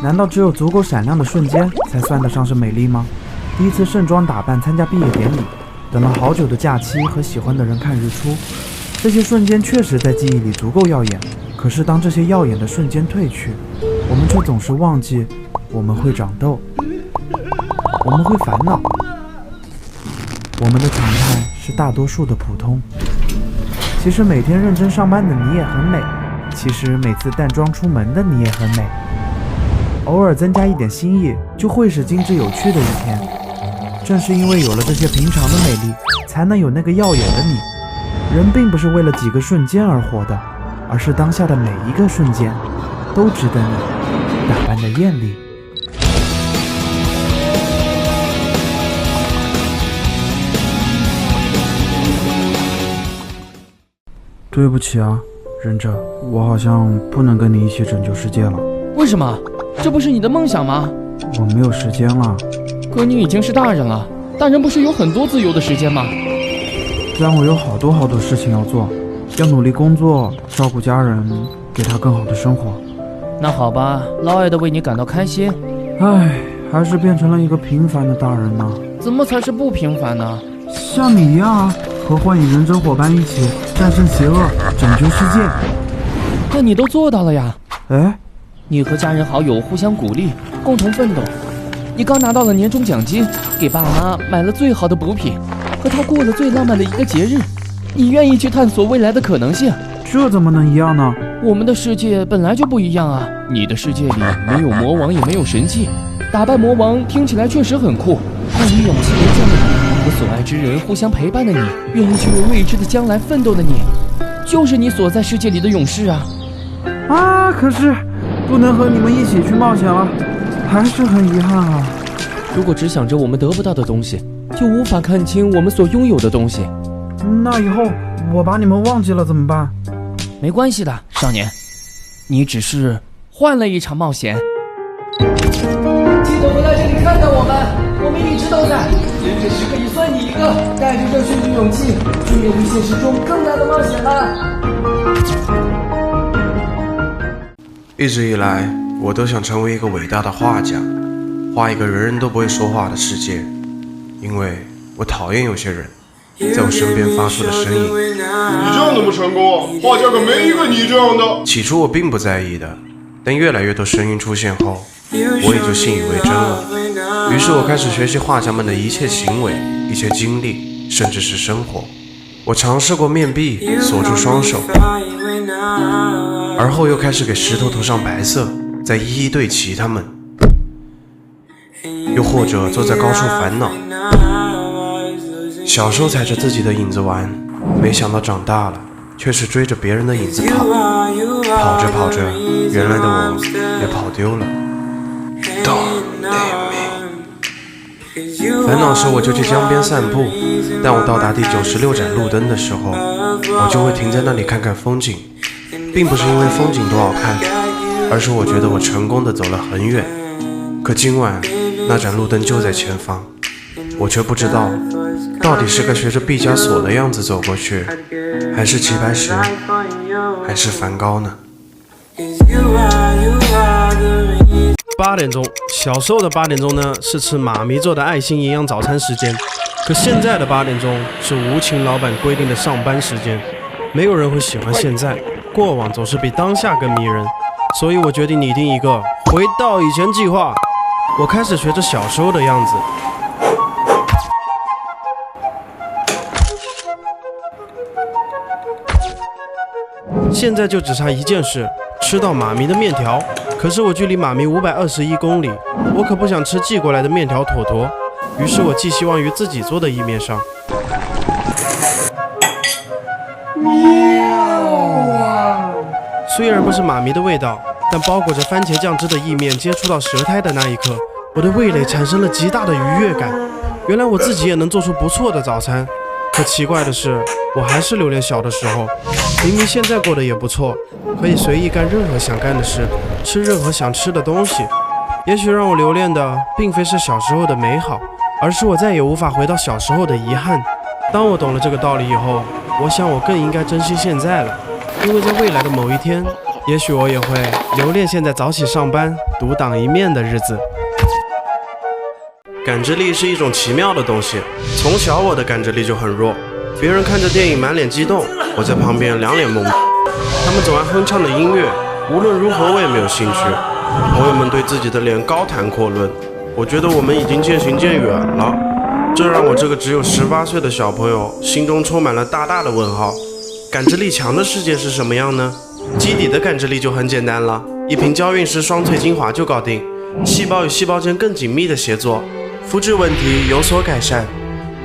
难道只有足够闪亮的瞬间才算得上是美丽吗？第一次盛装打扮参加毕业典礼，等了好久的假期和喜欢的人看日出，这些瞬间确实在记忆里足够耀眼。可是当这些耀眼的瞬间褪去，我们却总是忘记我们会长痘，我们会烦恼，我们的常态是大多数的普通。其实每天认真上班的你也很美，其实每次淡妆出门的你也很美。偶尔增加一点新意，就会是精致有趣的一天。正是因为有了这些平常的美丽，才能有那个耀眼的你。人并不是为了几个瞬间而活的，而是当下的每一个瞬间都值得你打扮的艳丽。对不起啊，忍者，我好像不能跟你一起拯救世界了。为什么？这不是你的梦想吗？我没有时间了。可你已经是大人了，大人不是有很多自由的时间吗？但我有好多事情要做，要努力工作，照顾家人，给他更好的生活。那好吧，老爱的为你感到开心。唉，还是变成了一个平凡的大人呢。怎么才是不平凡呢？像你一样啊，和幻影忍者伙伴一起战胜邪恶，拯救世界。但你都做到了呀。哎，你和家人好友互相鼓励，共同奋斗。你刚拿到了年终奖金，给爸妈买了最好的补品，和他过了最浪漫的一个节日。你愿意去探索未来的可能性，这怎么能一样呢？我们的世界本来就不一样啊！你的世界里没有魔王，也没有神器，打败魔王听起来确实很酷。但以勇气为酱的你，和所爱之人互相陪伴的你，愿意去为未知的将来奋斗的你，就是你所在世界里的勇士啊！啊，可是不能和你们一起去冒险了，还是很遗憾啊。如果只想着我们得不到的东西，就无法看清我们所拥有的东西。那以后我把你们忘记了怎么办？没关系的，少年，你只是换了一场冒险。记得回来这里看看我们一直都在。人这时刻也算你一个，带着热血与勇气，去面对现实中更大的冒险吧。一直以来，我都想成为一个伟大的画家，画一个人人都不会说话的世界，因为我讨厌有些人在我身边发出的声音。你这样那么成功，画家可没一个你这样的。起初我并不在意的，但越来越多声音出现后，我也就信以为真了。于是我开始学习画家们的一切行为、一切经历，甚至是生活。我尝试过面壁，锁住双手，而后又开始给石头涂上白色，再一一对齐它们。又或者坐在高处烦恼。小时候踩着自己的影子玩，没想到长大了却是追着别人的影子跑，跑着跑着，原来的我也跑丢了。烦恼时我就去江边散步，但我到达第96盏路灯的时候，我就会停在那里看看风景，并不是因为风景多好看，而是我觉得我成功的走了很远。可今晚那盏路灯就在前方，我却不知道到底是该学着毕加索的样子走过去，还是齐白石，还是梵高呢？8点钟，小时候的8点钟呢，是吃妈咪做的爱心营养早餐时间。可现在的8点钟是无情老板规定的上班时间。没有人会喜欢现在，过往总是比当下更迷人。所以我决定拟定一个回到以前计划。我开始学着小时候的样子。现在就只差一件事，吃到妈咪的面条。可是我距离妈咪521公里，我可不想吃寄过来的面条坨坨。于是我寄希望于自己做的意面上。虽然不是妈咪的味道，但包裹着番茄酱汁的意面接触到舌苔的那一刻，我的味蕾产生了极大的愉悦感。原来我自己也能做出不错的早餐。可奇怪的是，我还是留恋小的时候。明明现在过得也不错，可以随意干任何想干的事，吃任何想吃的东西。也许让我留恋的并非是小时候的美好，而是我再也无法回到小时候的遗憾。当我懂了这个道理以后，我想我更应该珍惜现在了，因为在未来的某一天，也许我也会留恋现在早起上班、独当一面的日子。感知力是一种奇妙的东西，从小我的感知力就很弱。别人看着电影满脸激动，我在旁边两脸懵逼。他们总爱哼唱的音乐，无论如何我也没有兴趣。朋友们对自己的脸高谈阔论，我觉得我们已经渐行渐远了，这让我这个只有18岁的小朋友心中充满了大大的问号。感知力强的世界是什么样呢？基底的感知力就很简单了，一瓶娇韵诗双萃精华就搞定，细胞与细胞间更紧密的协作，肤质问题有所改善。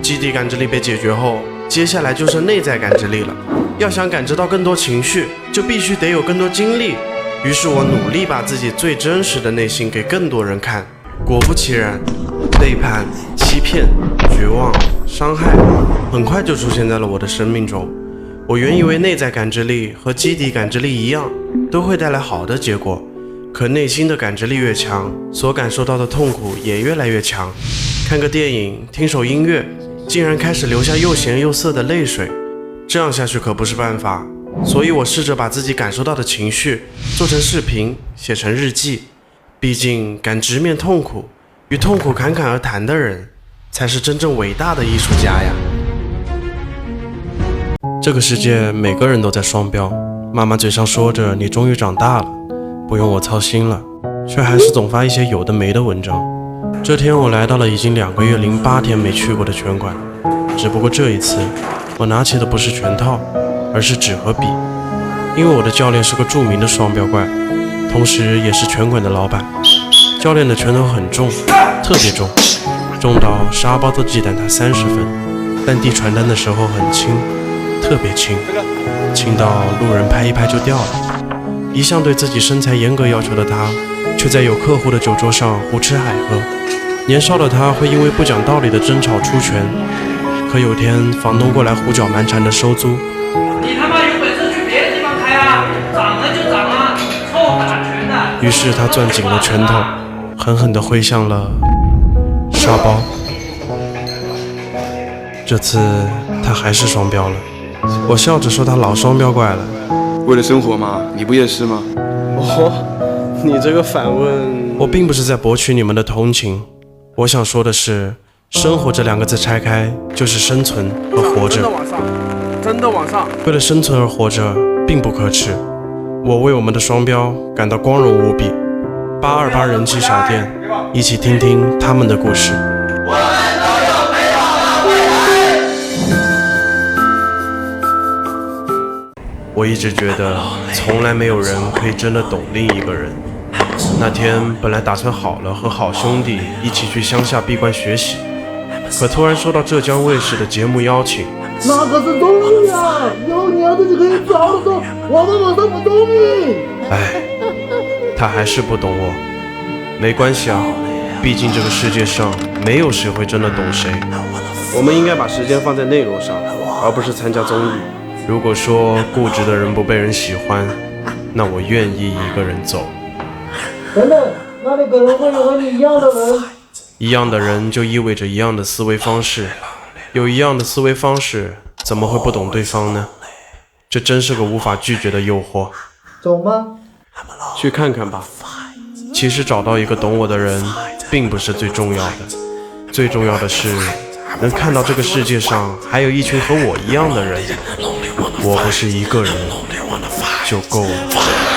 基底感知力被解决后，接下来就是内在感知力了。要想感知到更多情绪，就必须得有更多经历。于是我努力把自己最真实的内心给更多人看。果不其然，背叛、欺骗、绝望、伤害，很快就出现在了我的生命中。我原以为内在感知力和基底感知力一样，都会带来好的结果。可内心的感知力越强，所感受到的痛苦也越来越强。看个电影，听首音乐，竟然开始流下又咸又涩的泪水。这样下去可不是办法，所以我试着把自己感受到的情绪做成视频，写成日记。毕竟敢直面痛苦，与痛苦侃侃而谈的人，才是真正伟大的艺术家呀。这个世界每个人都在双标，妈妈嘴上说着你终于长大了，不用我操心了，却还是总发一些有的没的文章。这天我来到了已经2个月08天没去过的拳馆，只不过这一次我拿起的不是拳套，而是纸和笔，因为我的教练是个著名的双标怪，同时也是拳馆的老板。教练的拳头很重，特别重，重到沙包都忌惮他30分，但递传单的时候很轻，特别轻，轻到路人拍一拍就掉了。一向对自己身材严格要求的他，却在有客户的酒桌上胡吃海喝。年少的他会因为不讲道理的争吵出拳，可有天房东过来胡搅蛮缠的收租，你他妈有本事去别的地方开啊，涨了就涨啊，臭打拳的。于是他攥紧了拳头，狠狠地挥向了沙包。这次他还是双标了，我笑着说他老双标怪了。为了生活嘛，你不也是吗？哦，你这个反问，我并不是在博取你们的同情。我想说的是，生活这2个字拆开就是生存和活着。真的往上，为了生存而活着并不可耻。我为我们的双标感到光荣无比。828人气小店，一起听听他们的故事。我一直觉得从来没有人可以真的懂另一个人。那天本来打算好了和好兄弟一起去乡下闭关学习，可突然收到浙江卫视的节目邀请。那可是综艺啊，有你儿子就可以找得到，我们马上不同意。哎，他还是不懂我。没关系啊，毕竟这个世界上没有谁会真的懂谁。我们应该把时间放在内容上，而不是参加综艺。如果说固执的人不被人喜欢，那我愿意一个人走。等等，那里可能会有和你一样的人。一样的人就意味着一样的思维方式，有一样的思维方式，怎么会不懂对方呢？这真是个无法拒绝的诱惑。走吗？去看看吧。其实找到一个懂我的人并不是最重要的，最重要的是能看到这个世界上还有一群和我一样的人，我不是一个人就够了。